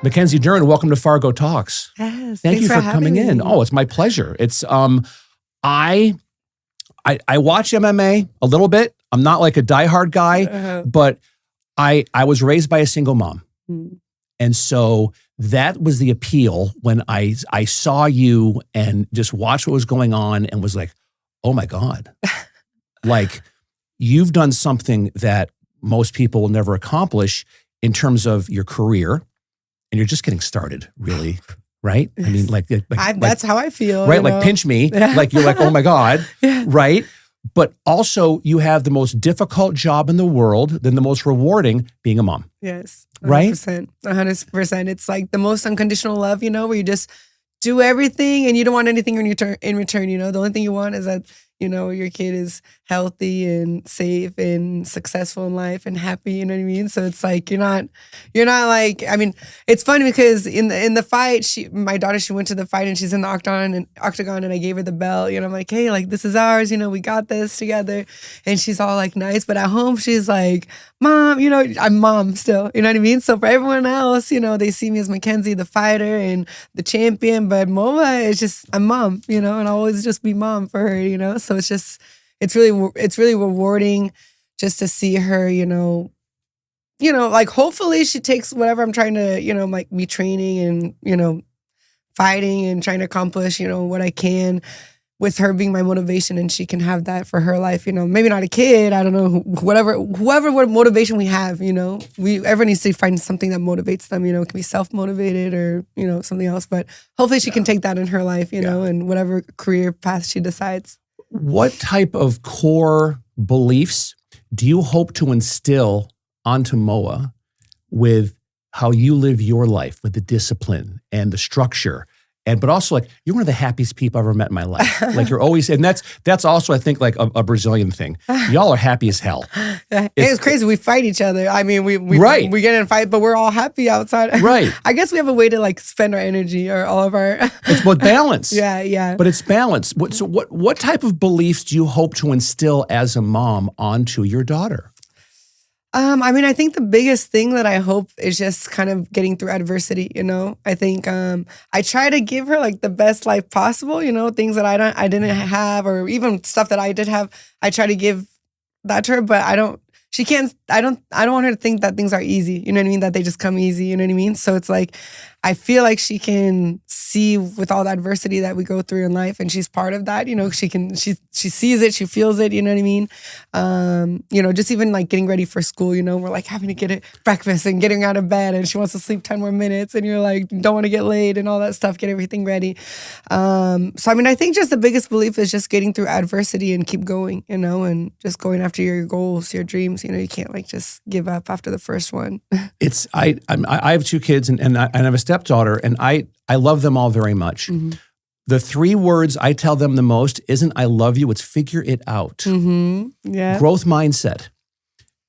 Mackenzie Dern, welcome to Fargo Talks. Yes, Thank you for coming in. Oh, it's my pleasure. It's I watch MMA a little bit. I'm not like a diehard guy, but I was raised by a single mom. And so that was the appeal when I saw you and just watched what was going on and was like, oh my God. Like, you've done something that most people will never accomplish in terms of your career, and you're just getting started, really, right? I mean, that's how I feel. Right? Like, pinch me. Like, you're like, oh my God, right? But also, you have the most difficult job in the world, then the most rewarding, being a mom. Yes. 100%, right? 100%. It's like the most unconditional love, where you just do everything and you don't want anything in return, The only thing you want is that, your kid is healthy and safe and successful in life and happy, you know what I mean? So it's like, you're not like, I mean, it's funny because in the fight, my daughter, she went to the fight and she's in the octagon and I gave her the belt, I'm like, hey, like, this is ours, we got this together. And she's all like nice, but at home, she's like, Mom, I'm mom still, you know what I mean? So for everyone else, they see me as Mackenzie, the fighter and the champion, but Moa is just, I'm mom, and I'll always just be mom for her, So it's really rewarding just to see her, like, hopefully she takes whatever I'm trying to, like, be training and, fighting and trying to accomplish, what I can with her being my motivation, and she can have that for her life, maybe not a kid, I don't know, what motivation we have, everyone needs to find something that motivates them, it can be self-motivated or, something else, but hopefully she can take that in her life, and whatever career path she decides. What type of core beliefs do you hope to instill onto Moa with how you live your life, with the discipline and the structure? But also, like, you're one of the happiest people I've ever met in my life. Like, you're always, and that's also, I think, like a Brazilian thing. Y'all are happy as hell. It's crazy. We fight each other. I mean, we get in a fight, but we're all happy outside. Right. I guess we have a way to, like, spend our energy or all of our. It's about balance. Yeah. But it's balance. What type of beliefs do you hope to instill as a mom onto your daughter? I mean, I think the biggest thing that I hope is just kind of getting through adversity, I think I try to give her, like, the best life possible, things that I didn't have, or even stuff that I did have. I try to give that to her, but I don't want her to think that things are easy, you know what I mean? That they just come easy, you know what I mean? So it's like, I feel like she can see with all the adversity that we go through in life, and she's part of that, she sees it, she feels it, you know what I mean? Just even like getting ready for school, we're like having to get it breakfast and getting out of bed, and she wants to sleep 10 more minutes, and you're like, don't want to get late and all that stuff, get everything ready. So I mean, I think just the biggest belief is just getting through adversity and keep going, and just going after your goals, your dreams. You can't, like, just give up after the first one. I have 2 kids and I have a stepdaughter, and I love them all very much. Mm-hmm. The 3 words I tell them the most isn't I love you, it's figure it out. Mm-hmm. Yeah. Growth mindset.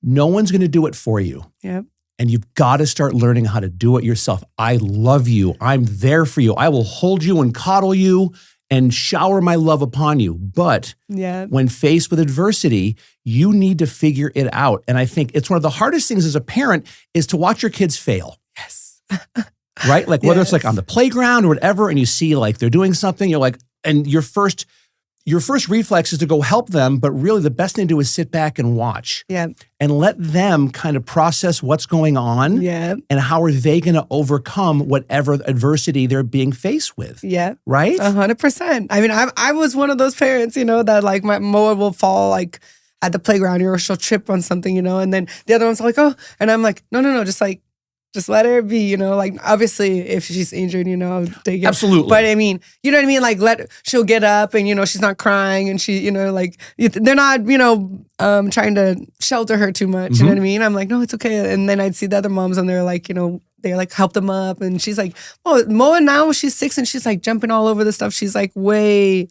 No one's going to do it for you. Yep. And you've got to start learning how to do it yourself. I love you. I'm there for you. I will hold you and coddle you and shower my love upon you. But when faced with adversity, you need to figure it out. And I think it's one of the hardest things as a parent is to watch your kids fail. Yes. Right? Like, whether it's like on the playground or whatever, and you see like they're doing something, you're like, and your first reflex is to go help them, but really the best thing to do is sit back and watch. Yeah. And let them kind of process what's going on. Yeah. And how are they going to overcome whatever adversity they're being faced with. Yeah. Right? 100%. I mean, I was one of those parents, that, like, my Moa will fall, like, at the playground, or she'll trip on something, and then the other one's like, oh, and I'm like, no, just let her be, like, obviously if she's injured, I'll take it. Absolutely. But I mean, you know what I mean? Like, she'll get up and, she's not crying, and she, like, they're not, trying to shelter her too much. Mm-hmm. You know what I mean? I'm like, no, it's okay. And then I'd see the other moms and they're like, they like help them up. And she's like, oh, Moa now, she's 6 and she's like jumping all over the stuff. She's like way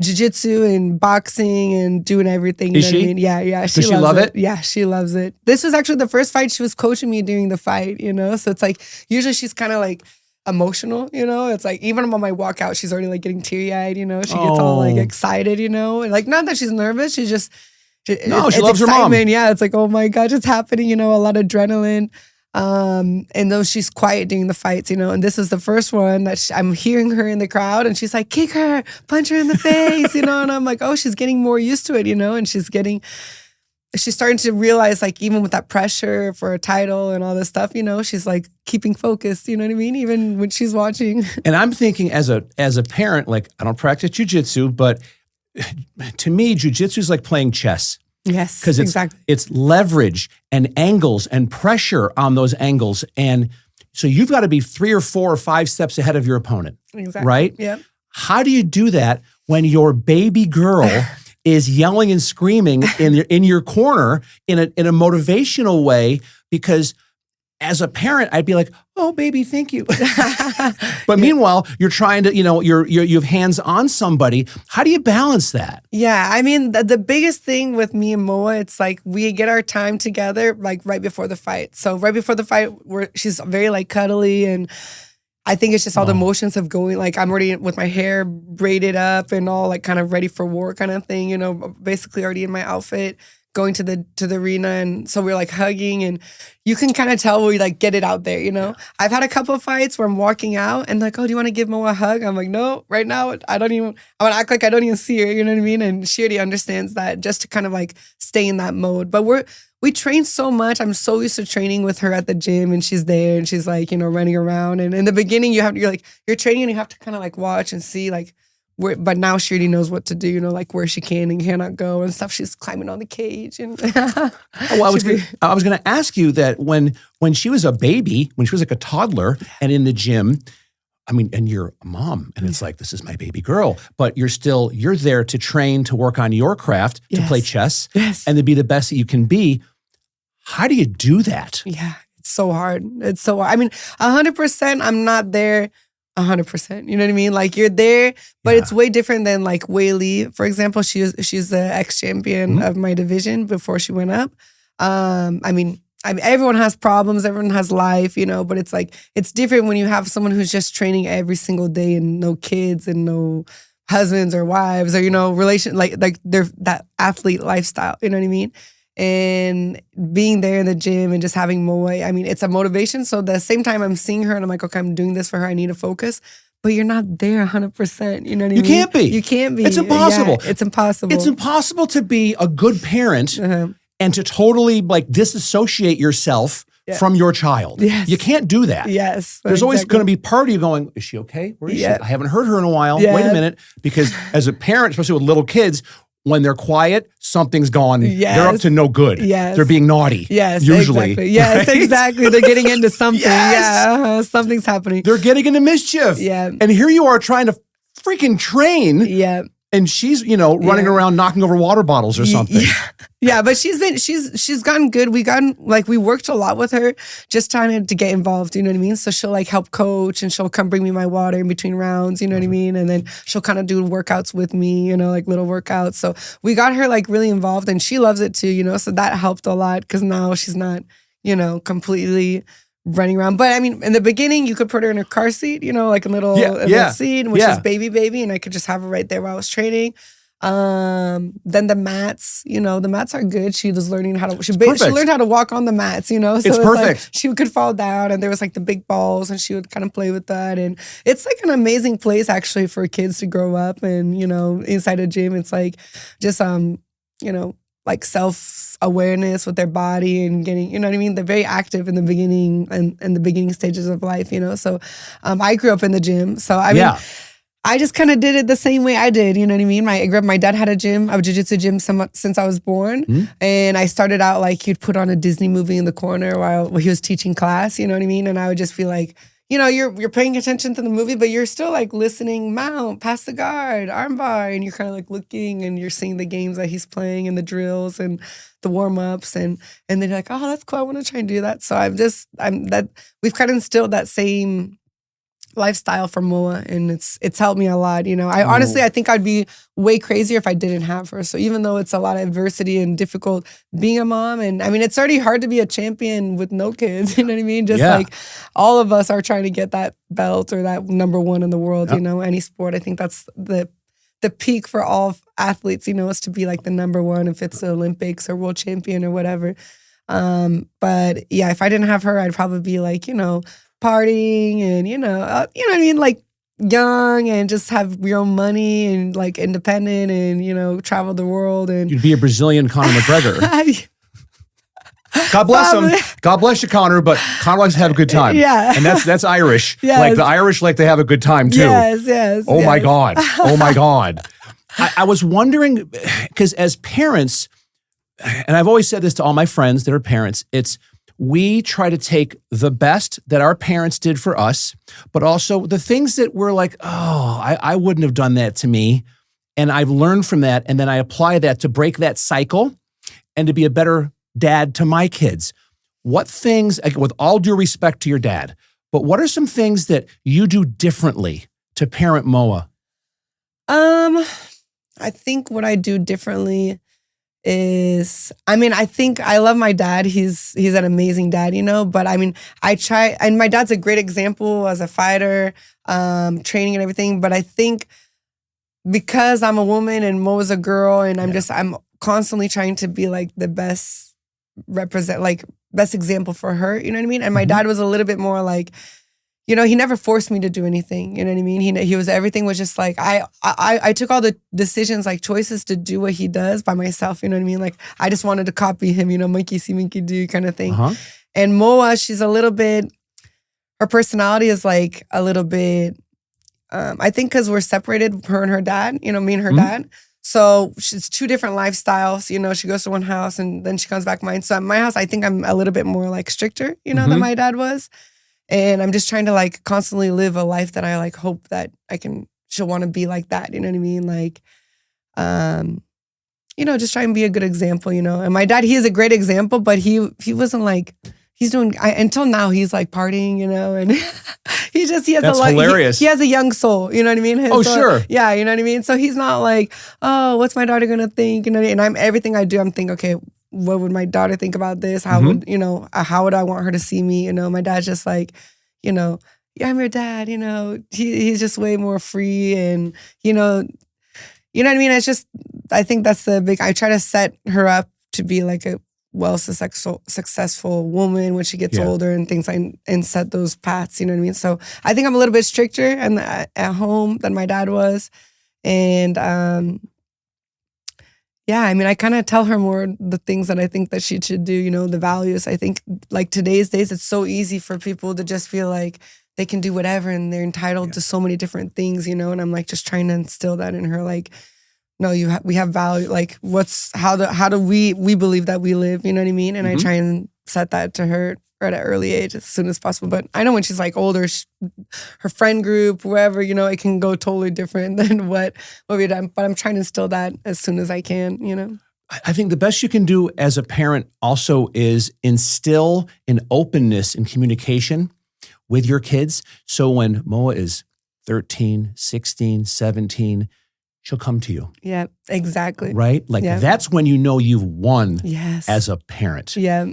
jiu-jitsu and boxing and doing everything. Is she? What I mean? Yeah. Does she love it? Yeah, she loves it. This was actually the first fight she was coaching me during the fight, So it's like, usually she's kind of like emotional, It's like, even on my walkout, she's already like getting teary-eyed, She gets all like excited, And like, not that she's nervous, she's just... No, she loves her mom. Yeah, it's like, oh my God, it's happening, a lot of adrenaline. And though she's quiet during the fights, and this is the first one that I'm hearing her in the crowd and she's like, kick her, punch her in the face, and I'm like, oh, she's getting more used to it, and she's starting to realize, like, even with that pressure for a title and all this stuff, she's like keeping focused, you know what I mean? Even when she's watching. And I'm thinking as a parent, like, I don't practice jujitsu, but to me, jujitsu is like playing chess. Yes, because it's leverage and angles and pressure on those angles. And so you've got to be 3 or 4 or 5 steps ahead of your opponent. Exactly. Right? Yeah. How do you do that when your baby girl is yelling and screaming in your corner in a motivational way? Because as a parent, I'd be like, oh, baby, thank you. But meanwhile, you're trying to, you have hands on somebody. How do you balance that? Yeah, I mean, the biggest thing with me and Moa, it's like we get our time together, like right before the fight. So right before the fight, she's very like cuddly, and I think it's just all the motions of going, like I'm already with my hair braided up and all like kind of ready for war kind of thing, basically already in my outfit, going to the arena. And so we're like hugging, and you can kind of tell we like get it out there, Yeah. I've had a couple of fights where I'm walking out and like, oh, do you want to give Moa a hug? I'm like, no, right now I want to act like I don't even see her, you know what I mean? And she already understands that, just to kind of like stay in that mode. But we train so much. I'm so used to training with her at the gym, and she's there and she's like, running around. And in the beginning you're training and you have to kind of like watch and see like, but now she already knows what to do, like where she can and cannot go and stuff. She's climbing on the cage. And I was going to ask you that when she was a baby, when she was like a toddler and in the gym, I mean, and you're a mom, and it's like, this is my baby girl, but you're there to train, to work on your craft, to play chess, and to be the best that you can be. How do you do that? Yeah, it's so hard. I mean, 100%, I'm not there 100%. You know what I mean? Like, you're there, but it's way different than like Wei Li, for example. She's the ex-champion of my division before she went up. I mean, everyone has problems, everyone has life, but it's like, it's different when you have someone who's just training every single day and no kids and no husbands or wives or, relation, like they're that athlete lifestyle, you know what I mean? And being there in the gym and just having Moa, I mean, it's a motivation. So the same time I'm seeing her and I'm like, okay, I'm doing this for her, I need to focus. But you're not there 100%. You know what I mean? You can't be. You can't be. It's impossible. Yeah, it's impossible. It's impossible to be a good parent and to totally like disassociate yourself from your child. Yes. You can't do that. Yes. There's always going to be part of you going, is she okay? Where is she? I haven't heard her in a while. Yeah. Wait a minute. Because as a parent, especially with little kids, when they're quiet, something's gone. Yes. They're up to no good. Yes. They're being naughty. Yes, usually. Exactly. Yes, right? exactly. They're getting into something. Yes. Yeah, something's happening. They're getting into mischief. Yeah. And here you are trying to freaking train. Yeah. And she's, running around knocking over water bottles or something. Yeah, but she's gotten good. We worked a lot with her, just trying to get involved, you know what I mean? So she'll like help coach and she'll come bring me my water in between rounds, you know what I mean? And then she'll kind of do workouts with me, like little workouts. So we got her like really involved, and she loves it too, so that helped a lot, because now she's not, completely running around. But I mean, in the beginning, you could put her in a car seat, like a little seat, which is baby, and I could just have her right there while I was training. Then the mats, the mats are good. She was learning how to, she learned how to walk on the mats, so it's perfect. Like she could fall down, and there was like the big balls, and she would kind of play with that. And it's like an amazing place actually for kids to grow up. And, inside a gym, it's like just, like self-awareness with their body and getting, you know what I mean? They're very active in the beginning and in the beginning stages of life, So I grew up in the gym. So I mean, I just kind of did it the same way I did, you know what I mean? I grew up, my dad had a jiu-jitsu gym since I was born. And I started out like he'd put on a Disney movie in the corner while he was teaching class, you know what I mean? And I would just be like, you're paying attention to the movie, but you're still like listening, mount, pass the guard, armbar, and you're kind of like looking and you're seeing the games that he's playing and the drills and the warm-ups, and then you're like, oh, that's cool, I want to try and do that. So we've kind of instilled that same lifestyle for Moa, and it's helped me a lot. I think I'd be way crazier if I didn't have her. So even though it's a lot of adversity and difficult being a mom, and I mean, it's already hard to be a champion with no kids, you know what I mean? Just like all of us are trying to get that belt or that number one in the world, any sport. I think that's the peak for all athletes, is to be like the number one, if it's the Olympics or world champion or whatever. But yeah, if I didn't have her, I'd probably be like, partying and, you know what I mean? Like young and just have your own money and like independent and, travel the world. And you'd be a Brazilian Conor McGregor. God bless him. God bless you, Conor, but Conor likes to have a good time. Yeah. And that's Irish. Yes. Like the Irish like to have a good time too. Yes. Oh my God. Oh my God. I was wondering, because as parents, and I've always said this to all my friends that are parents, we try to take the best that our parents did for us, but also the things that we're like, I wouldn't have done that to me. And I've learned from that. And then I apply that to break that cycle and to be a better dad to my kids. What things, with all due respect to your dad, but what are some things that you do differently to parent Moa? I think what I do differently is, I think I love my dad. He's an amazing dad, but I try, and my dad's a great example as a fighter, training and everything. But I think because I'm a woman and Moa's a girl, and I'm constantly trying to be like the best best example for her, you know what I mean? And my dad was a little bit more like, he never forced me to do anything, you know what I mean? Everything was just like, I took all the decisions, like choices to do what he does by myself, you know what I mean? Like, I just wanted to copy him, monkey see, monkey do kind of thing. And Moa, she's a little bit, her personality is like a little bit, I think because we're separated, her and her dad, me and her dad. So she's two different lifestyles. She goes to one house and then she comes back mine. So at my house, I think I'm a little bit more like stricter, than my dad was. And I'm just trying to like constantly live a life that I like hope that she'll want to be like that. You know what I mean? Like, just try and be a good example, And my dad, he is a great example, but he wasn't like, until now he's like partying, and he has hilarious. He has a young soul, you know what I mean? Sure. Yeah, you know what I mean? So he's not like, oh, what's my daughter gonna think? And everything I do, I'm thinking, okay, what would my daughter think about this? How would, how would I want her to see me? My dad's just like, yeah, I'm your dad, he's just way more free and, you know what I mean? It's just, I think that's I try to set her up to be like a successful woman when she gets older and things like, and set those paths, you know what I mean? So I think I'm a little bit stricter at home than my dad was. And I kind of tell her more the things that I think that she should do, the values. I think like today's days, it's so easy for people to just feel like they can do whatever and they're entitled to so many different things, and I'm like just trying to instill that in her, like, no, we have value. Like, how do we believe that we live? You know what I mean? And I try and set that to her at an early age as soon as possible. But I know when she's like older, her friend group, wherever, it can go totally different than what we've done. But I'm trying to instill that as soon as I can. I think the best you can do as a parent also is instill an openness in communication with your kids. So when Moa is 13, 16, 17, she'll come to you. Yeah, exactly. Right? Like that's when you've won as a parent. Yeah,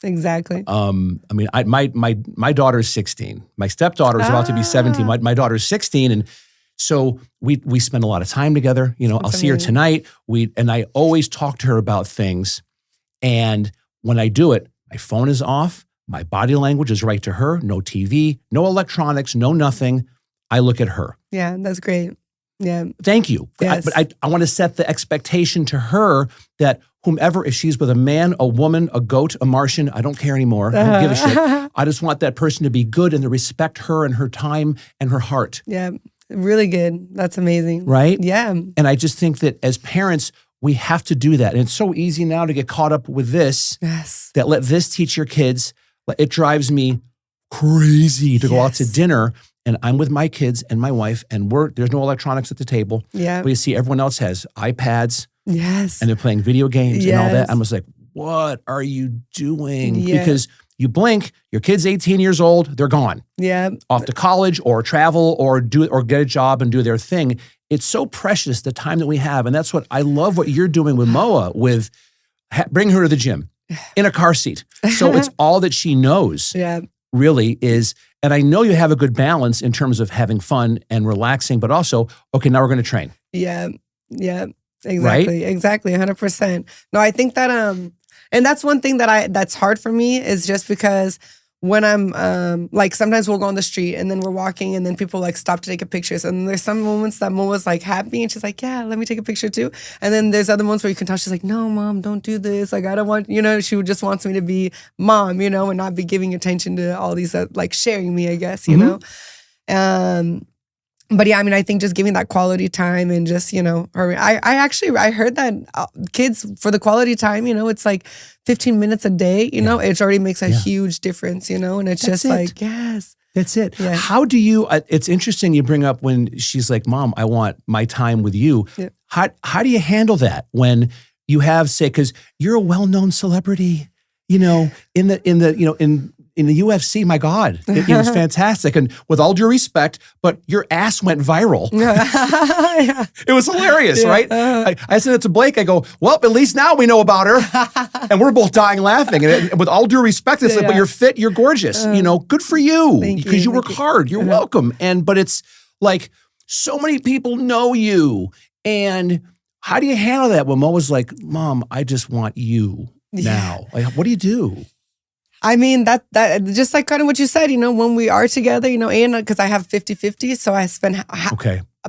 exactly. My daughter's 16. My stepdaughter's about to be 17. My daughter's 16. And so we spend a lot of time together. I'll see her tonight. And I always talk to her about things. And when I do it, my phone is off. My body language is right to her. No TV, no electronics, no nothing. I look at her. Yeah, that's great. Yeah. Thank you. Yes. But I want to set the expectation to her that whomever, if she's with a man, a woman, a goat, a Martian, I don't care anymore. I don't give a shit. I just want that person to be good and to respect her and her time and her heart. Yeah. Really good. That's amazing. Right? Yeah. And I just think that as parents, we have to do that. And it's so easy now to get caught up with this. Yes. That let this teach your kids. It drives me crazy to go out to dinner. And I'm with my kids and my wife, and there's no electronics at the table. Yeah. But you see, everyone else has iPads. Yes. And they're playing video games and all that. I'm just like, what are you doing? Yeah. Because you blink, your kid's 18 years old, they're gone. Yeah. Off to college or travel or get a job and do their thing. It's so precious, the time that we have. And that's what I love what you're doing with Moa, with bring her to the gym in a car seat. So it's all that she knows. Yeah. Really is, and I know you have a good balance in terms of having fun and relaxing, but also, okay, now we're going to train. Yeah, exactly, right? Exactly, 100%. No, I think that And that's one thing that's hard for me is just because when I'm like sometimes we'll go on the street and then we're walking and then people like stop to take a picture. And there's some moments that Moa's like happy and she's like, yeah, let me take a picture too. And then there's other moments where you can tell she's like, no, Mom, don't do this. Like I don't want, she just wants me to be Mom, and not be giving attention to all these like sharing me, I guess, you know. But yeah, I mean, I think just giving that quality time and just, her. I heard that kids for the quality time, it's like 15 minutes a day, it already makes a huge difference, and it's just like, yes. That's it. Yeah. How do you, it's interesting you bring up when she's like, Mom, I want my time with you. Yeah. How do you handle that when you have, say, because you're a well-known celebrity, in the UFC, my God, it was fantastic. And with all due respect, but your ass went viral. Yeah. It was hilarious, right? I said it to Blake. I go, well, at least now we know about her. And we're both dying laughing. And with all due respect, it's like, but you're fit, you're gorgeous. Good for you. Because you work hard. You're welcome. But it's like, so many people know you. And how do you handle that when Mo was like, Mom, I just want you now? Like, what do you do? I mean, that just like kind of what you said, when we are together, and because I have 50-50, so I spend,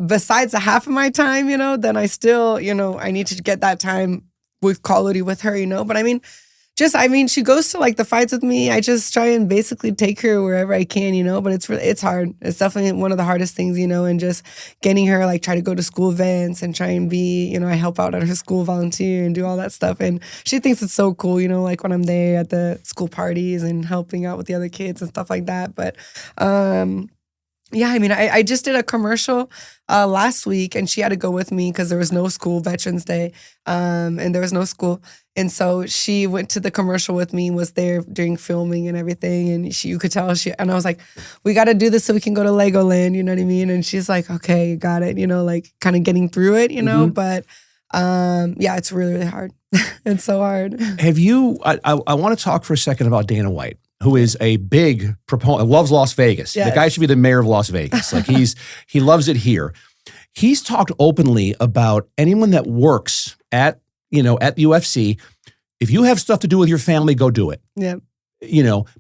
besides the half of my time, then I still, I need to get that time with quality with her, but I mean, she goes to like the fights with me. I just try and basically take her wherever I can, but it's hard. It's definitely one of the hardest things, and just getting her like try to go to school events and try and be, I help out at her school, volunteer and do all that stuff. And she thinks it's so cool, like when I'm there at the school parties and helping out with the other kids and stuff like that. But, yeah, I mean, I just did a commercial last week and she had to go with me because there was no school, Veterans Day, and there was no school. And so she went to the commercial with me, was there during filming and everything. And you could tell and I was like, we got to do this so we can go to Legoland, you know what I mean? And she's like, okay, you got it, like kind of getting through it, But yeah, it's really, really hard. It's so hard. Have you, I want to talk for a second about Dana White, who is a big proponent, loves Las Vegas. Yes. The guy should be the mayor of Las Vegas. Like he loves it here. He's talked openly about anyone that works at the UFC. If you have stuff to do with your family, go do it. Yeah.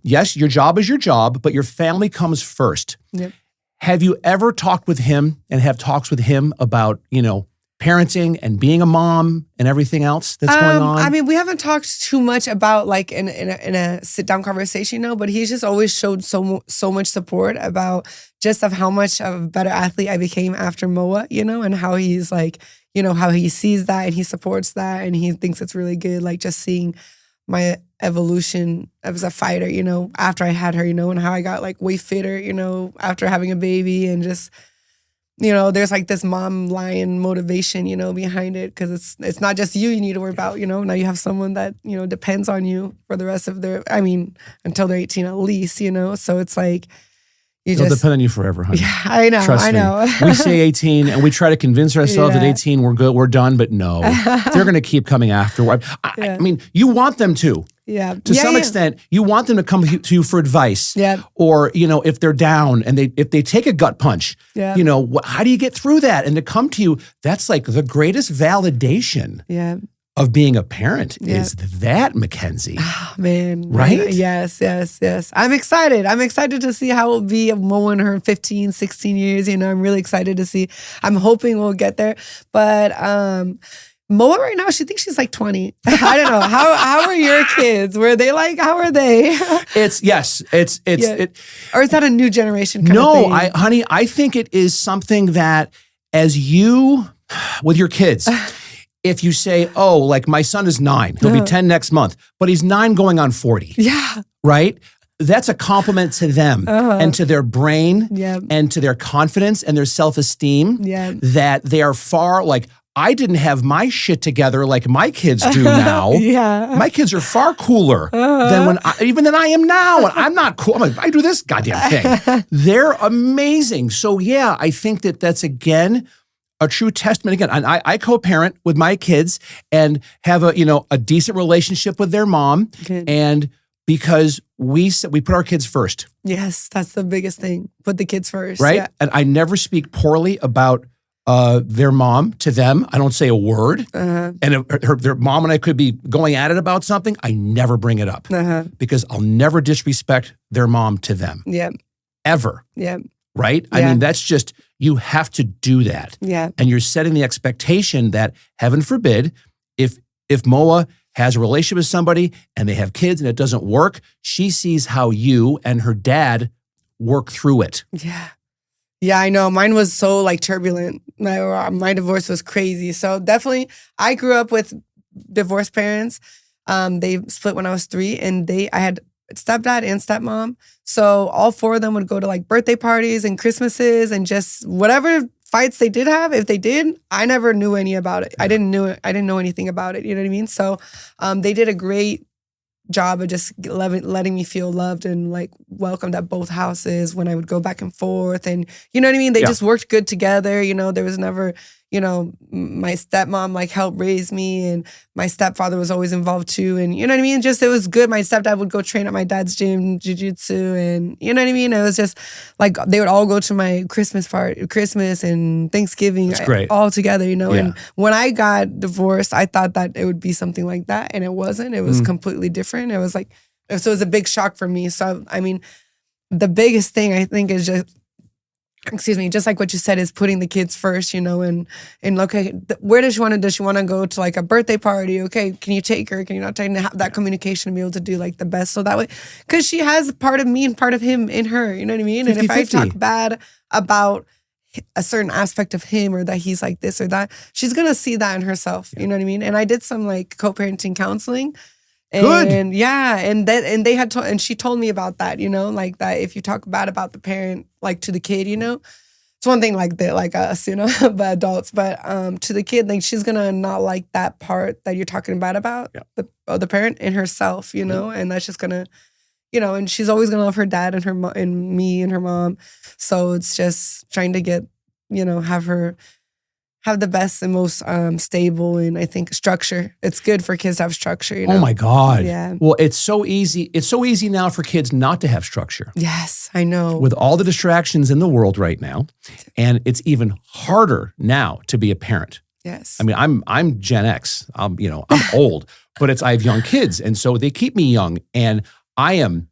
Yes, your job is your job, but your family comes first. Yep. Have you ever talked with him and have talks with him about, parenting and being a mom and everything else that's going on? I mean, we haven't talked too much about like in a sit down conversation, but he's just always showed so much support about just of how much of a better athlete I became after Moa, and how he's like, how he sees that and he supports that and he thinks it's really good. Like just seeing my evolution as a fighter, after I had her, and how I got like way fitter, after having a baby and just, there's like this mom lion motivation, behind it. Cause it's not just you need to worry about, now you have someone that, depends on you for the rest of until they're 18 at least, so it's like, They'll depend on you forever, honey. Yeah, I know. Trust me. We say 18 and we try to convince ourselves that 18 we're good, we're done, but no. They're going to keep coming afterward. I mean, you want them to. Yeah. To some extent, you want them to come to you for advice. Yeah. Or, if they're down and if they take a gut punch, how do you get through that? And to come to you, that's like the greatest validation. Yeah. Of being a parent is that, Mackenzie. Oh, man. Right? Yes. I'm excited. I'm excited to see how it will be of Mo in her 15, 16 years. I'm really excited to see. I'm hoping we'll get there. But Moa right now, she thinks she's like 20. I don't know. How are your kids? Were they like, how are they? Or is that a new generation kind of thing? Honey, I think it is something that as you, with your kids, if you say, oh, like my son is 9, he'll be 10 next month, but he's 9 going on 40. Yeah. Right? That's a compliment to them and to their brain and to their confidence and their self-esteem that they are far, like, I didn't have my shit together like my kids do now. My kids are far cooler than than I am now. And I'm not cool. I'm like, I do this goddamn thing. They're amazing. So yeah, I think that's again, a true testament. Again, and I co-parent with my kids and have a decent relationship with their mom. Good. And because we put our kids first. Yes, that's the biggest thing. Put the kids first. Right? Yeah. And I never speak poorly about their mom to them. I don't say a word. Uh-huh. And if their mom and I could be going at it about something, I never bring it up because I'll never disrespect their mom to them. Yeah. Ever. Yeah. Right? Yeah. I mean, that's just, you have to do that. Yeah. And you're setting the expectation that, heaven forbid, if Moa has a relationship with somebody and they have kids and it doesn't work, she sees how you and her dad work through it. Yeah. Yeah, I know. Mine was so like turbulent. My divorce was crazy. So definitely, I grew up with divorced parents. They split when I was 3, and I had stepdad and stepmom. So all 4 of them would go to like birthday parties and Christmases and just whatever fights they did have. If they did, I never knew any about it. I didn't know anything about it. You know what I mean? So they did a great job of just letting me feel loved and like welcomed at both houses when I would go back and forth. And you know what I mean? They just worked good together. You know, there was never, you know, my stepmom like helped raise me, and my stepfather was always involved too. And you know what I mean? Just, it was good. My stepdad would go train at my dad's gym, jiu-jitsu, and you know what I mean? It was just like, they would all go to my Christmas and Thanksgiving all together, you know? Yeah. And when I got divorced, I thought that it would be something like that, and it wasn't. It was completely different. It was like, so it was a big shock for me. So, I mean, the biggest thing I think is just like what you said, is putting the kids first, you know, and okay, where does she want to go to like a birthday party? Okay, can you take her? Can you not take her? And have that communication and be able to do like the best. So that way, because she has part of me and part of him in her, you know what I mean? 50-50. And if I talk bad about a certain aspect of him, or that he's like this or that, she's going to see that in herself, you know what I mean? And I did some like co-parenting counseling. Good. And yeah, and they had and she told me about that, you know, like that if you talk bad about the parent, like to the kid, you know, it's one thing like that, like us, you know, but adults, but to the kid, like she's gonna not like that part that you're talking bad about the parent in herself, you know, and that's just gonna, you know, and she's always gonna love her dad and her and me and her mom, so it's just trying to get, you know, have the best and most stable, and I think structure. It's good for kids to have structure, you know? Oh my God. Yeah. Well, it's so easy. It's so easy now for kids not to have structure. Yes, I know. With all the distractions in the world right now. And it's even harder now to be a parent. Yes. I mean, I'm Gen X. I'm old, but I have young kids. And so they keep me young. And I am,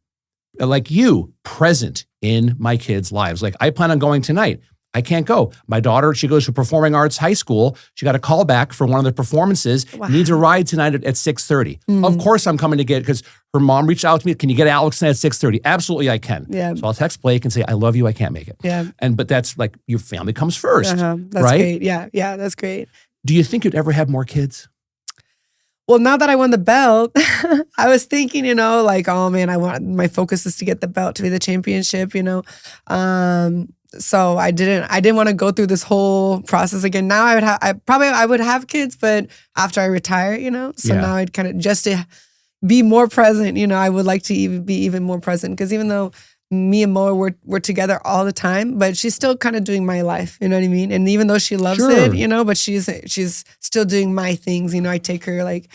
like you, present in my kids' lives. Like, I plan on going tonight. I can't go. My daughter, she goes to performing arts high school. She got a call back for one of the performances. Wow. Needs a ride tonight at 6:30. Of course I'm coming to get it, because her mom reached out to me. Can you get Alex tonight at 6:30? Absolutely, I can. Yeah. So I'll text Blake and say, I love you. I can't make it. Yeah. But that's like, your family comes first. That's right? Great. Yeah. Yeah. That's great. Do you think you'd ever have more kids? Well, now that I won the belt, I was thinking, you know, like, oh man, my focus is to get the belt, to be the championship, you know. So I didn't want to go through this whole process again. Now I would have kids, but after I retire, you know. So now I'd kind of, just to be more present, you know, I would like to be even more present, because even though me and Moa we're together all the time, but she's still kind of doing my life, you know what I mean? And even though she loves it, you know, but she's still doing my things, you know. I take her like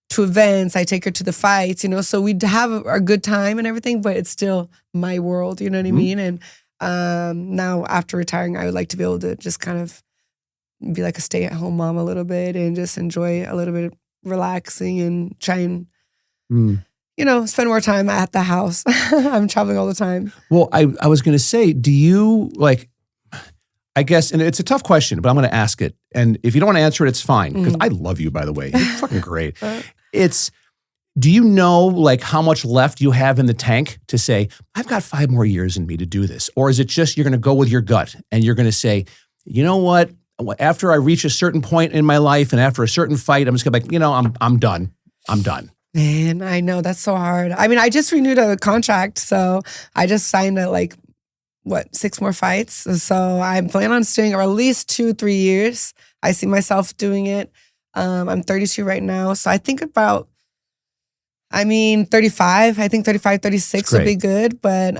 to events, I take her to the fights, you know. So we'd have a good time and everything, but it's still my world, you know what I mean? And now after retiring, I would like to be able to just kind of be like a stay-at-home mom a little bit, and just enjoy a little bit of relaxing, and try and you know, spend more time at the house. I'm traveling all the time. Well, I was going to say, do you like, I guess, and it's a tough question, but I'm going to ask it. And if you don't want to answer it, it's fine, because I love you, by the way. You're fucking great. Do you know like how much left you have in the tank to say, I've got 5 more years in me to do this? Or is it just, you're going to go with your gut and you're going to say, you know what, after I reach a certain point in my life and after a certain fight, I'm just going to be like, you know, I'm done. I'm done. Man, I know, that's so hard. I mean, I just renewed a contract, so I just signed 6 more fights. So I'm planning on doing it for at least 2-3 years. I see myself doing it. I'm 32 right now, so I think 35. I think 35, 36 would be good. But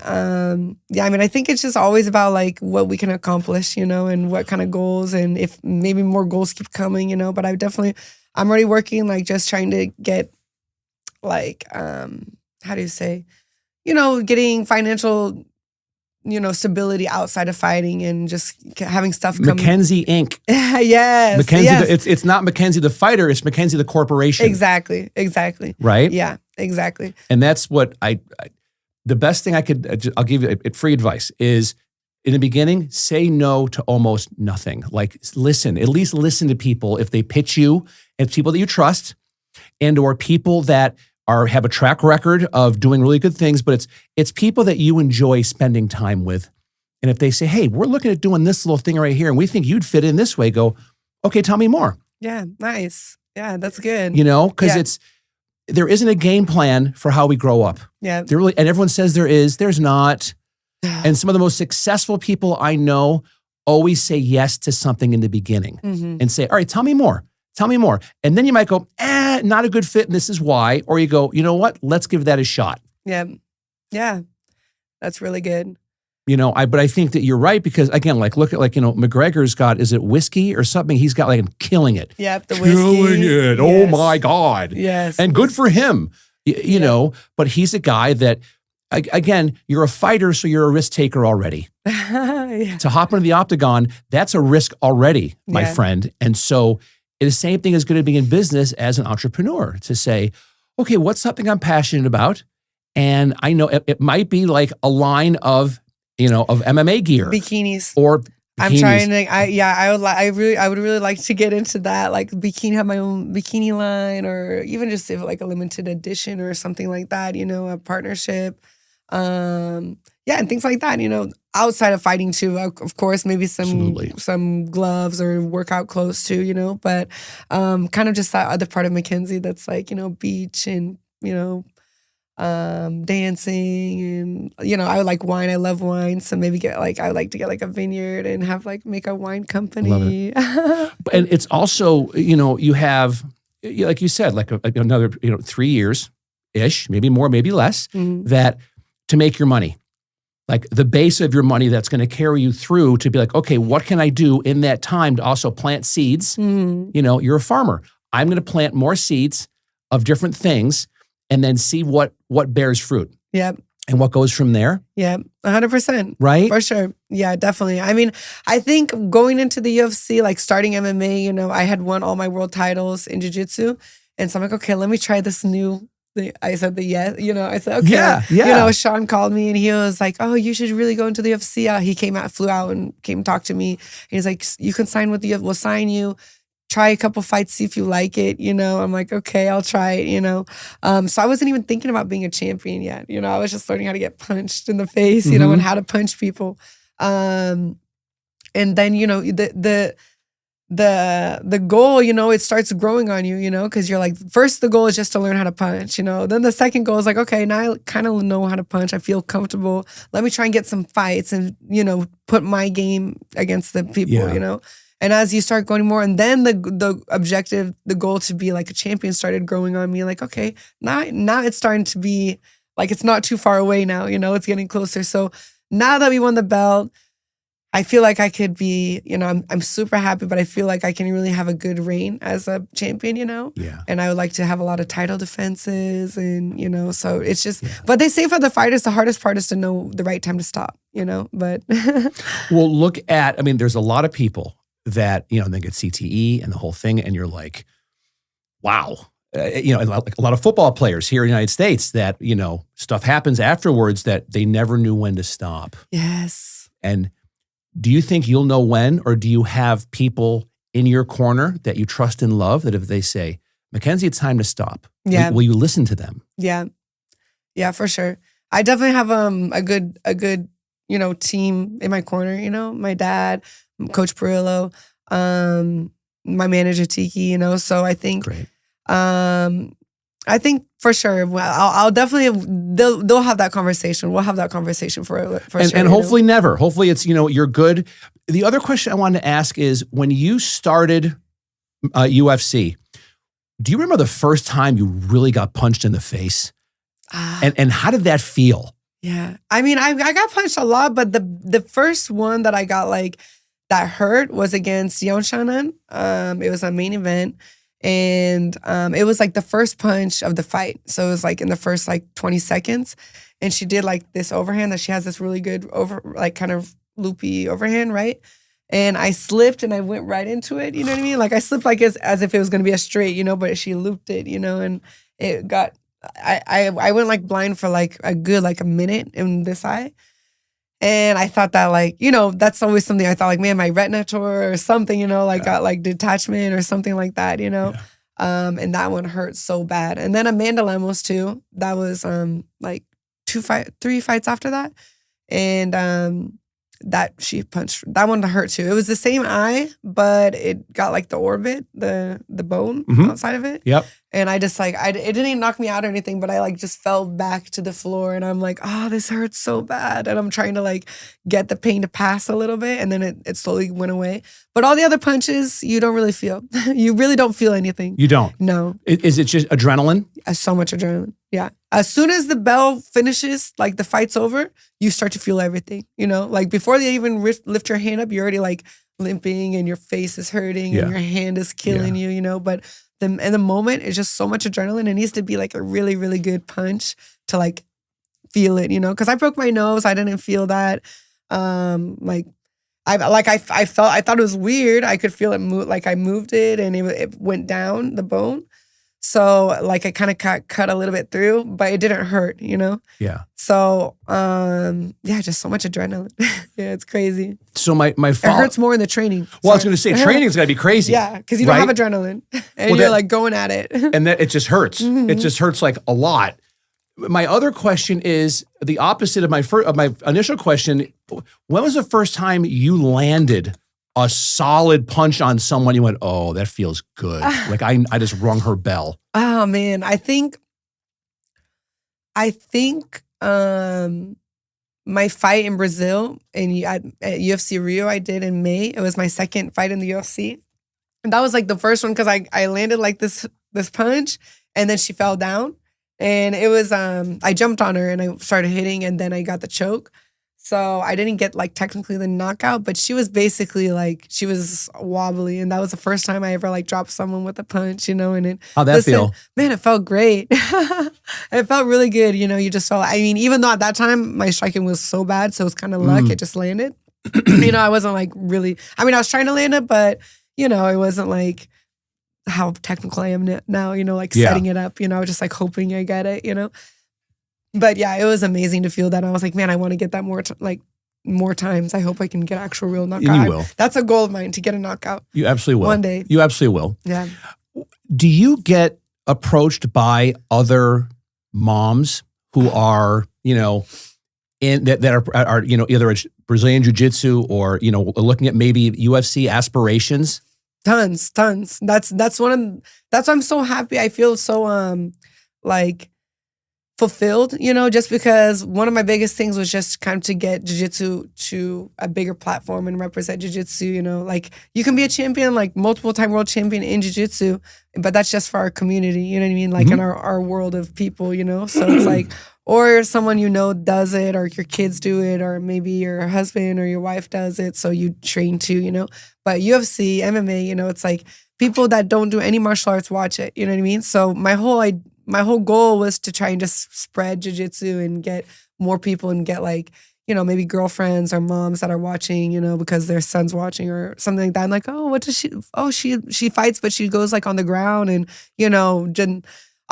yeah, I mean, I think it's just always about like what we can accomplish, you know, and what kind of goals, and if maybe more goals keep coming, you know. But I'm already working, like just trying to get like, how do you say, you know, getting financial, stability outside of fighting and just having stuff come. Mackenzie Inc. Yes. Mackenzie, yes. It's not Mackenzie the fighter, it's Mackenzie the corporation. Exactly. Right? Yeah, exactly. And that's what the best thing I'll give you free advice is, in the beginning, say no to almost nothing. Like, at least listen to people if they pitch you, and people that you trust, and or people that have a track record of doing really good things, but it's people that you enjoy spending time with. And if they say, hey, we're looking at doing this little thing right here, and we think you'd fit in this way, go, okay, tell me more. Yeah, nice. Yeah, that's good. Because there isn't a game plan for how we grow up. Yeah. And everyone says there's not. And some of the most successful people I know always say yes to something in the beginning and say, all right, tell me more. And then you might go, not a good fit, and this is why. Or you go, you know what? Let's give that a shot. Yeah. Yeah. That's really good. But I think that you're right, because again, look at McGregor's got, is it whiskey or something? He's got killing it. Yep, the whiskey. Killing it. Yes. Oh my God. Yes. And good for him. You know, but he's a guy that, again, you're a fighter, so you're a risk taker already. To hop into the octagon, that's a risk already, my friend. And so the same thing is going to be in business as an entrepreneur, to say, okay, what's something I'm passionate about? And I know it might be like a line of MMA gear. Bikinis. Or bikinis. I'm trying to, I would really like to get into that, like have my own bikini line, or even just if like a limited edition or something like that, a partnership. And things like that, outside of fighting too, of course, maybe some gloves or workout clothes too, but kind of just that other part of Mackenzie that's like, beach and, dancing, and I would like wine. I love wine, so maybe I would like to get like a vineyard and have make a wine company. And it's also you have, like you said, like another 3 years ish, maybe more, maybe less, that to make your money, like the base of your money that's going to carry you through to be like, okay, what can I do in that time to also plant seeds? You're a farmer. I'm going to plant more seeds of different things, and then see what bears fruit. Yep. And what goes from there. Yep. 100%. Right? For sure. Yeah, definitely. I mean, I think going into the UFC, like starting MMA, I had won all my world titles in jiu-jitsu. And so I'm like, okay, let me try this new thing. I said yes. I said, okay. Yeah. Sean called me and he was like, oh, you should really go into the UFC. He flew out and came talk to me. And he's like, you can sign with the UFC. We'll sign you. Try a couple fights, see if you like it, I'm like, okay, I'll try it, So I wasn't even thinking about being a champion yet, I was just learning how to get punched in the face, and how to punch people. And then, the goal, it starts growing on you, because you're like, first the goal is just to learn how to punch, Then the second goal is like, okay, now I kind of know how to punch. I feel comfortable. Let me try and get some fights and, put my game against the people, And as you start going more, and then the objective, the goal to be like a champion started growing on me. Like, okay, now it's starting to be like, it's not too far away now, it's getting closer. So now that we won the belt, I feel like I could be, I'm super happy, but I feel like I can really have a good reign as a champion, Yeah. And I would like to have a lot of title defenses and, so it's just, but they say for the fighters, the hardest part is to know the right time to stop, but. Well, look at, there's a lot of people that, they get CTE and the whole thing, and you're like, wow. Like a lot of football players here in the United States that, stuff happens afterwards that they never knew when to stop. Yes. And do you think you'll know when, or do you have people in your corner that you trust and love that if they say, Mackenzie, it's time to stop, will you listen to them? Yeah. Yeah, for sure. I definitely have a good, team in my corner, my dad, Coach Perillo, my manager Tiki, so I think, Great. I think for sure, I'll definitely, they'll have that conversation. We'll have that conversation for sure. And hopefully never. Hopefully it's, you're good. The other question I wanted to ask is, when you started UFC, do you remember the first time you really got punched in the face? And how did that feel? Yeah. I got punched a lot, but the first one that I got that hurt was against Yeon Shannon. It was a main event. And it was like the first punch of the fight. So it was like in the first like 20 seconds. And she did like this overhand that she has this really good like kind of loopy overhand, right? And I slipped and I went right into it, you know what I mean? Like I slipped like as if it was gonna be a straight, you know, but she looped it, you know, and it got, I went like blind for like a good like a minute in this eye. And I thought that like, you know, that's always something I thought like, man, my retina tore or something, you know, like got like detachment or something like that, you know? Yeah. And that one hurt so bad. And then Amanda Lemos too, that was like 3 fights after that. And that she punched, that one hurt too. It was the same eye, but it got like the orbit, the bone outside of it. Yep. And I just like, it didn't even knock me out or anything, but I like just fell back to the floor and I'm like, oh, this hurts so bad. And I'm trying to like get the pain to pass a little bit. And then it slowly went away. But all the other punches, you don't really feel. You really don't feel anything. You don't? No. Is it just adrenaline? So much adrenaline. Yeah. As soon as the bell finishes, like the fight's over, you start to feel everything, you know? Like before they even lift your hand up, you're already like limping and your face is hurting and your hand is killing you, you know? But in the moment, it's just so much adrenaline. It needs to be like a really, really good punch to like feel it, you know? Because I broke my nose. I didn't feel that. I thought it was weird. I could feel it move, like I moved it and it went down the bone. So like I kind of cut a little bit through, but it didn't hurt, you know? Yeah. So, just so much adrenaline. Yeah, it's crazy. So my it hurts more in the training. Well, I was going to say, training's got to be crazy. Yeah, because you don't have adrenaline. And you're like going at it. And that it just hurts. It just hurts like a lot. My other question is the opposite of my initial question. When was the first time you landed a solid punch on someone? You went, oh, that feels good. Like I just rung her bell. Oh man, I think my fight in Brazil at UFC Rio I did in May. It was my second fight in the UFC. And that was like the first one because I landed like this punch and then she fell down. And it was, I jumped on her and I started hitting and then I got the choke. So I didn't get like technically the knockout, but she was basically like, she was wobbly. And that was the first time I ever like dropped someone with a punch, you know, and how'd that feel? Man, it felt great. It felt really good. You know, you just felt, I mean, even though at that time my striking was so bad, so it was kind of luck, it just landed. You know, I wasn't like really, I mean, I was trying to land it, but you know, it wasn't like how technical I am now, you know, like setting it up, you know, just like hoping I get it, you know. But yeah, it was amazing to feel that. I was like, man, I want to get that more times. I hope I can get actual real knockout. And you will. That's a goal of mine, to get a knockout. You absolutely will. One day. You absolutely will. Yeah. Do you get approached by other moms who are, you know, that are you know, either Brazilian Jiu-Jitsu or, you know, looking at maybe UFC aspirations? Tons. That's why I'm so happy. I feel so like fulfilled, you know, just because one of my biggest things was just kind of to get jiu-jitsu to a bigger platform and represent jiu-jitsu, you know, like you can be a champion, like multiple time world champion in jiu-jitsu, but that's just for our community, you know what I mean? Like in our world of people, you know, so it's like, or someone you know does it, or your kids do it, or maybe your husband or your wife does it, so you train too, you know. But UFC, MMA, you know, it's like people that don't do any martial arts watch it, you know what I mean? So my whole goal was to try and just spread jiu-jitsu and get more people and get like, you know, maybe girlfriends or moms that are watching, you know, because their son's watching or something like that. I'm like, oh, what does she? Oh, she fights, but she goes like on the ground and, you know,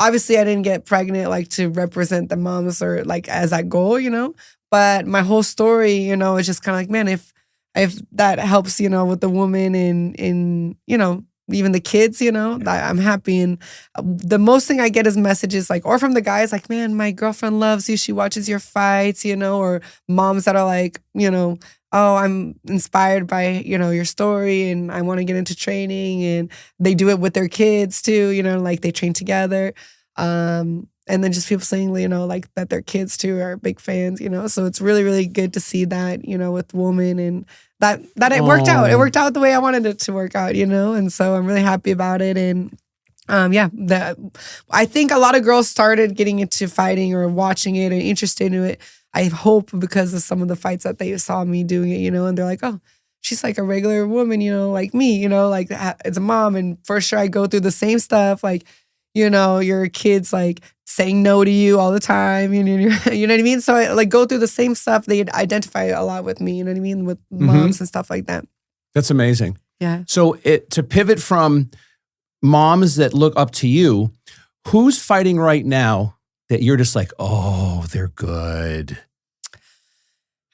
obviously I didn't get pregnant like to represent the moms or like as that goal, you know. But my whole story, you know, is just kind of like, man, if that helps, you know, with the woman and you know, even the kids, you know, I'm happy. And the most thing I get is messages like, or from the guys like, man, my girlfriend loves you. She watches your fights, you know, or moms that are like, you know, oh, I'm inspired by, you know, your story and I want to get into training. And they do it with their kids too, you know, like they train together. And then just people saying, you know, like that their kids too are big fans, you know. So it's really, really good to see that, you know, with women and that it worked out. It worked out the way I wanted it to work out, you know. And so I'm really happy about it. And I think a lot of girls started getting into fighting or watching it and interested in it. I hope because of some of the fights that they saw me doing it, you know, and they're like, oh, she's like a regular woman, you know, like me, you know, like as a mom. And for sure, I go through the same stuff. Like, you know, your kids like saying no to you all the time. You know what I mean? So I like go through the same stuff. They identify a lot with me, you know what I mean? With moms and stuff like that. That's amazing. Yeah. So to pivot from moms that look up to you, who's fighting right now that you're just like, oh, they're good?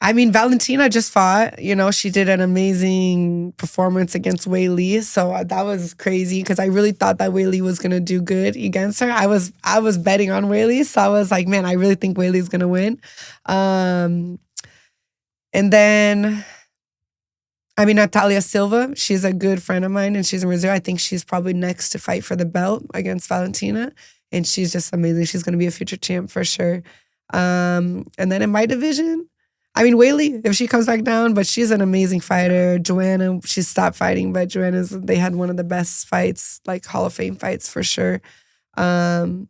I mean, Valentina just fought. You know, she did an amazing performance against Wei Li. So that was crazy because I really thought that Wei Li was going to do good against her. I was betting on Wei Li. So I was like, man, I really think Wei Li's going to win. And then, I mean, Natalia Silva, she's a good friend of mine and she's in Brazil. I think she's probably next to fight for the belt against Valentina. And she's just amazing. She's going to be a future champ for sure. And then in my division, I mean, Wei Li, if she comes back down, but she's an amazing fighter. Joanna, she stopped fighting, but they had one of the best fights, like Hall of Fame fights for sure. But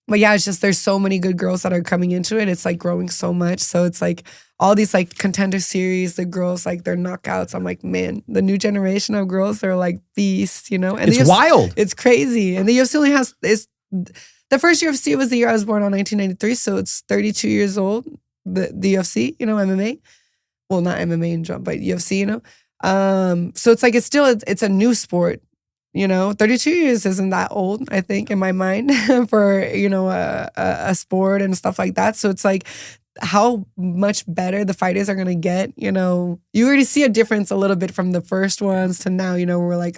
yeah, it's just there's so many good girls that are coming into it. It's like growing so much. So it's like all these like contender series, the girls, like their knockouts. I'm like, man, the new generation of girls, they're like beasts, you know? And it's wild. It's crazy. And the UFC only has, the first UFC was the year I was born on 1993. So it's 32 years old. The UFC, you know, MMA. Well, not MMA and jump, but UFC, you know. So it's like it's a new sport, you know. 32 years isn't that old, I think, in my mind, for, you know, a sport and stuff like that. So it's like how much better the fighters are gonna get, you know. You already see a difference a little bit from the first ones to now, you know, we're like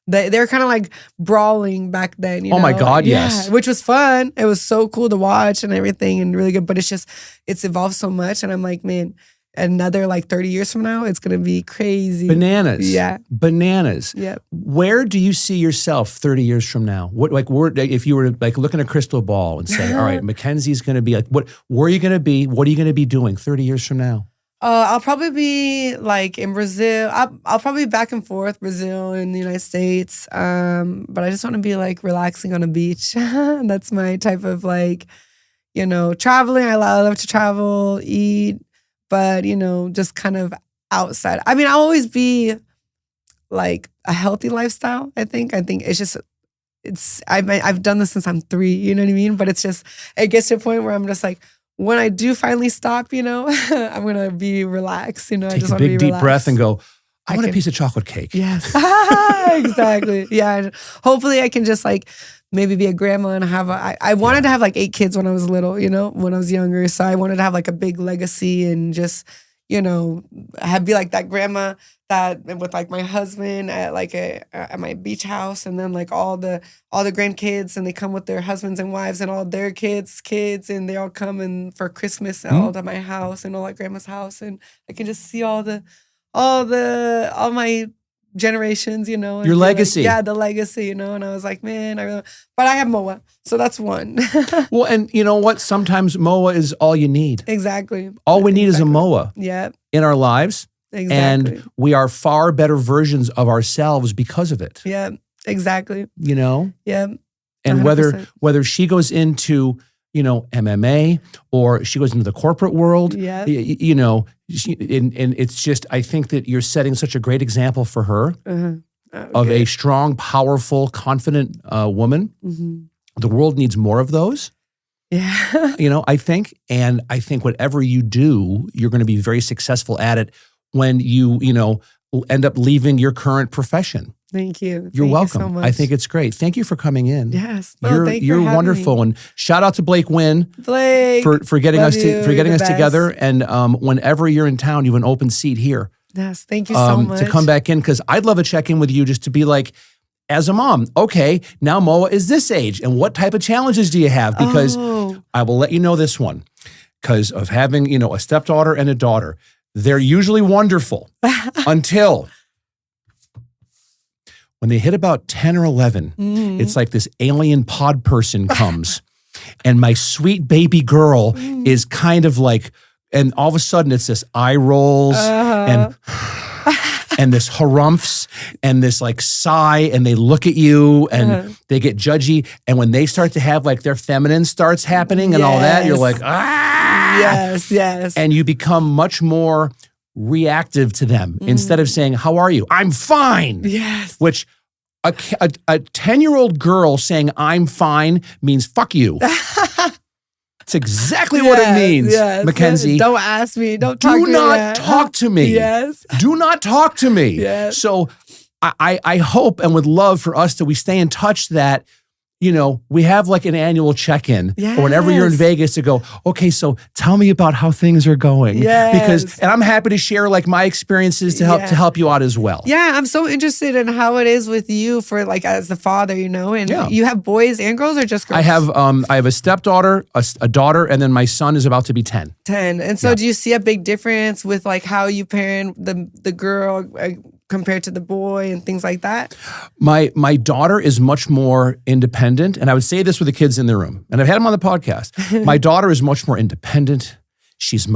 they're kind of like brawling back then. You know? My God, yes. Which was fun. It was so cool to watch and everything and really good. But it's evolved so much. And I'm like, man, another like 30 years from now, it's going to be crazy. Bananas. Yeah. Bananas. Yeah. Where do you see yourself 30 years from now? If you were like look in a crystal ball and say, all right, Mackenzie's going to be like, where are you going to be? What are you going to be doing 30 years from now? I'll probably be like in Brazil. I'll probably be back and forth, Brazil and the United States. But I just want to be like relaxing on a beach. That's my type of like, you know, traveling. I love to travel, eat, but you know, just kind of outside. I mean, I'll always be like a healthy lifestyle. I think I've done this since I'm 3. You know what I mean? But it gets to a point where I'm just like, when I do finally stop, you know, I'm going to be relaxed. You know, I just want to be relaxed. Take a big deep breath and go, I want a piece of chocolate cake. Yes. Exactly. Yeah. And hopefully I can just like maybe be a grandma and I wanted to have like 8 kids when I was little, you know, when I was younger. So I wanted to have like a big legacy and just, you know, be like that grandma that with like my husband at my beach house, and then like all the grandkids, and they come with their husbands and wives and all their kids, and they all come in for Christmas all to my house and all at grandma's house, and I can just see all my generations, you know. Your legacy. Like, the legacy, you know. And I was like, man, but I have Moa, so that's one. Well, and you know what? Sometimes Moa is all you need. Exactly. All we need is a Moa. Yeah. In our lives. Exactly. And we are far better versions of ourselves because of it. Yeah, exactly. You know? Yeah. And whether she goes into, you know, MMA or she goes into the corporate world, you know, and it's just, I think that you're setting such a great example for her of a strong, powerful, confident woman. Mm-hmm. The world needs more of those. Yeah. You know, I think whatever you do, you're going to be very successful at it when you know, end up leaving your current profession. Thank you. You're welcome. You so much. I think it's great. Thank you for coming in. Yes. You're wonderful. Me. And shout out to Blake Wynn for getting us together. And whenever you're in town, you have an open seat here. Yes. Thank you so much. To come back in, because I'd love a check-in with you just to be like, as a mom, okay, now Moa is this age, and what type of challenges do you have? Because I will let you know this one, because of having, you know, a stepdaughter and a daughter. They're usually wonderful until when they hit about 10 or 11, it's like this alien pod person comes and my sweet baby girl is kind of like, and all of a sudden it's this eye rolls and this harumphs and this like sigh, and they look at you and they get judgy. And when they start to have like their feminine starts happening and all that, you're like, Yes. And you become much more reactive to them instead of saying, how are you? I'm fine. Yes. Which a 10-year-old girl saying I'm fine means fuck you. It's exactly what it means, Mackenzie. Yes. Don't ask me. Don't talk to me. Do not talk to me. Yes. Do not talk to me. Yes. So I hope and would love for us that we stay in touch that, you know, we have like an annual check-in or whenever you're in Vegas to go, okay, so tell me about how things are going. Yes. And I'm happy to share like my experiences to help you out as well. Yeah, I'm so interested in how it is with you for like as the father, you know, and you have boys and girls or just girls? I have a stepdaughter, a daughter, and then my son is about to be 10. 10. And so do you see a big difference with like how you parent the girl compared to the boy and things like that? My daughter is much more independent, and I would say this with the kids in the room, and I've had them on the podcast. My daughter is much more independent. She's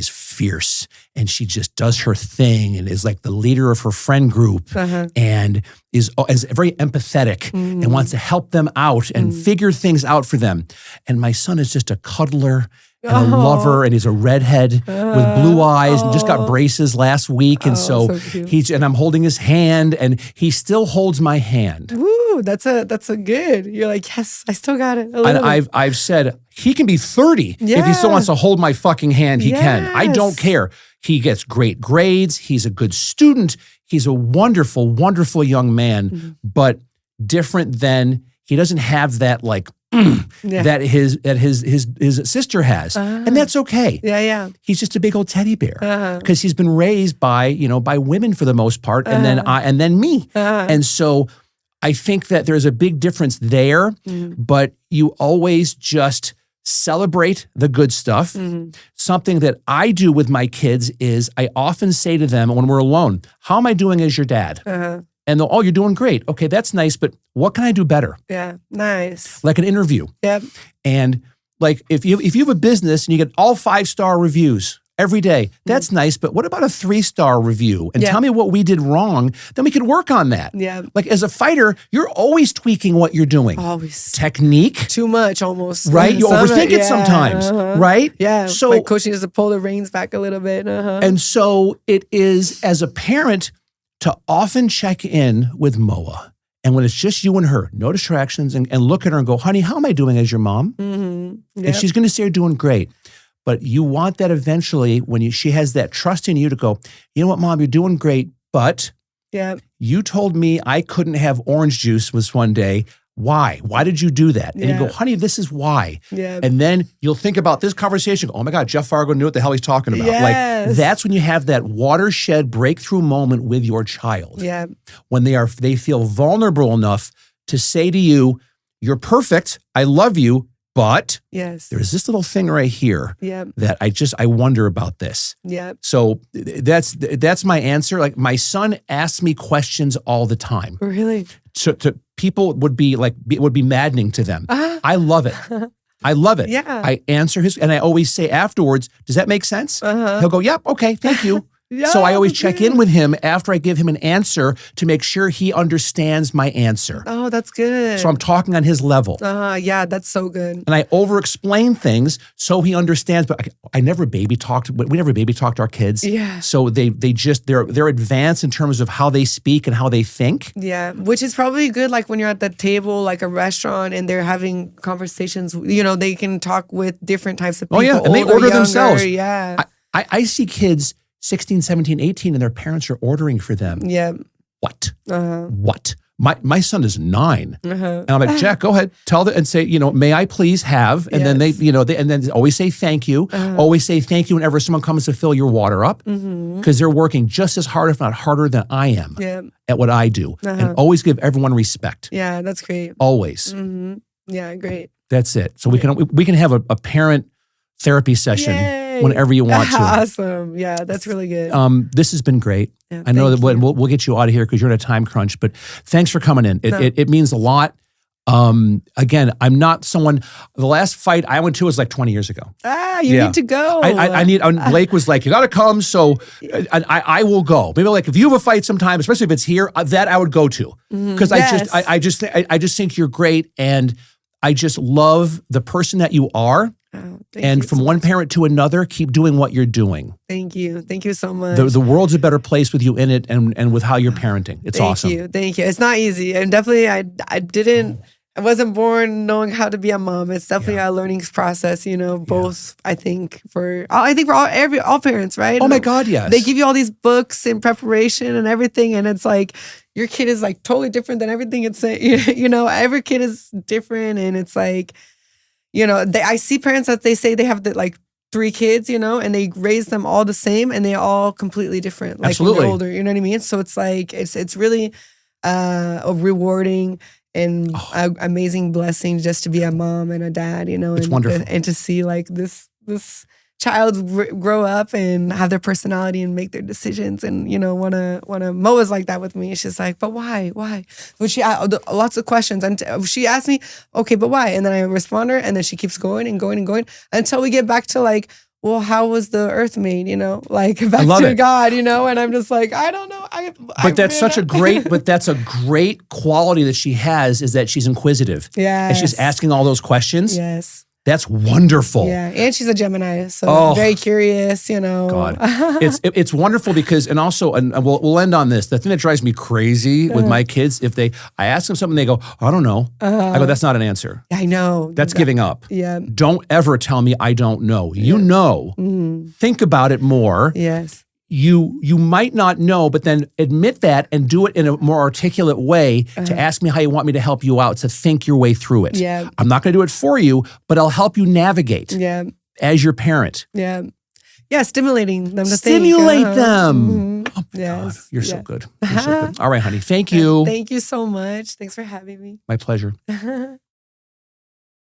fierce, and she just does her thing and is like the leader of her friend group and is very empathetic and wants to help them out and figure things out for them. And my son is just a cuddler and a lover, and he's a redhead with blue eyes and just got braces last week. And so and I'm holding his hand, and he still holds my hand. Woo, that's a good. You're like, yes, I still got it. And I've said he can be 30 if he still wants to hold my fucking hand. He can. I don't care. He gets great grades. He's a good student. He's a wonderful, wonderful young man, but different than he doesn't have that like. That his sister has, and that's okay. He's just a big old teddy bear because he's been raised by women for the most part, and then me, and so I think that there's a big difference there. But you always just celebrate the good stuff. Something that I do with my kids is I often say to them when we're alone, "How am I doing as your dad?" And they'll, "Oh, you're doing great. Okay, that's nice, but what can I do better?" Yeah, nice. Like an interview. Yep. And like if you have a business and you get all 5-star reviews every day, that's nice, but what about a 3-star review? And tell me what we did wrong, then we could work on that. Yeah. Like as a fighter, you're always tweaking what you're doing. Always. Technique. Too much almost. Right? You overthink it sometimes, right? Yeah. So my coaching is to pull the reins back a little bit. And so it is, as a parent, to often check in with Moa. And when it's just you and her, no distractions, and look at her and go, "Honey, how am I doing as your mom?" And she's going to say you're doing great. But you want that eventually when she has that trust in you to go, "You know what, Mom, you're doing great, but you told me I couldn't have orange juice was one day. Why? Why did you do that?" And you go, "Honey, this is why." And then you'll think about this conversation. Oh my God, Jeff Fargo knew what the hell he's talking about. Like that's when you have that watershed breakthrough moment with your child. When they feel vulnerable enough to say to you, "You're perfect. I love you. But there's this little thing right here that I wonder about this." So that's my answer. Like my son asks me questions all the time. Really? To people would be maddening to them. I love it. I love it. I answer and I always say afterwards, "Does that make sense?" He'll go, "Yep, okay, thank you." So I always check in with him after I give him an answer to make sure he understands my answer. Oh, that's good. So I'm talking on his level. Yeah, that's so good. And I over-explain things so he understands. But I never baby talked. We never baby talked our kids. So they're advanced in terms of how they speak and how they think. Yeah, which is probably good. Like when you're at the table, like a restaurant, and they're having conversations. You know, they can talk with different types of people. Oh yeah, and they order themselves. Yeah, I see kids 16, 17, 18, and their parents are ordering for them. What? What? My son is 9. And I'm like, "Jack, go ahead, tell them and say, may I please have?" And then they and then always say thank you. Always say thank you whenever someone comes to fill your water up, because they're working just as hard, if not harder, than I am at what I do. And always give everyone respect. Yeah, that's great. Always. Yeah, great. That's it. So we can have a parent therapy session whenever you want to. Awesome. Yeah, that's really good. This has been great. I know that we'll get you out of here because you're in a time crunch, but thanks for coming in. It means a lot. Again, I'm not someone, the last fight I went to was like 20 years ago. You need to go. Blake was like, "You got to come." So I will go. Maybe like if you have a fight sometime, especially if it's here, that I would go to. Because I just think you're great. And I just love the person that you are. Oh, thank And you from so one much. parent to another, keep doing what you're doing. Thank you. Thank you so much. The world's a better place with you in it and with how you're parenting. It's awesome. Thank you. It's not easy. And definitely I wasn't born knowing how to be a mom. It's definitely a learning process, both I think for all parents, right? Oh my God, yes. They give you all these books in preparation and everything, and it's like your kid is like totally different than everything it's every kid is different, and it's like, I see parents that they say they have like 3 kids, and they raise them all the same, and they all completely different. Like Absolutely. when they're older, you know what I mean? So it's like it's really a rewarding and amazing blessing just to be a mom and a dad, It's wonderful. and to see like this child grow up and have their personality and make their decisions, and wanna Mo is like that with me. She's like, but why? But she lots of questions, and she asked me, okay, but why? And then I respond her, and then she keeps going and going and going until we get back to like, well, how was the earth made? Like back to it. God, and I'm just like, I don't know. But that's a great quality that she has, is that she's inquisitive. Yeah. And she's asking all those questions. Yes. That's wonderful. Yeah. And she's a Gemini, so very curious, God. It's wonderful because, and we'll end on this. The thing that drives me crazy with my kids, I ask them something, they go, I don't know. I go, that's not an answer. I know. That's giving up. Yeah. Don't ever tell me I don't know. You know. Think about it more. Yes. You might not know, but then admit that and do it in a more articulate way to ask me how you want me to help you out, to think your way through it. Yeah. I'm not going to do it for you, but I'll help you navigate as your parent. Yeah. Yeah, stimulating them to Stimulate think. them. Oh my Yes. God. You're so good. You're so good. All right, honey. Thank you. Thank you so much. Thanks for having me. My pleasure.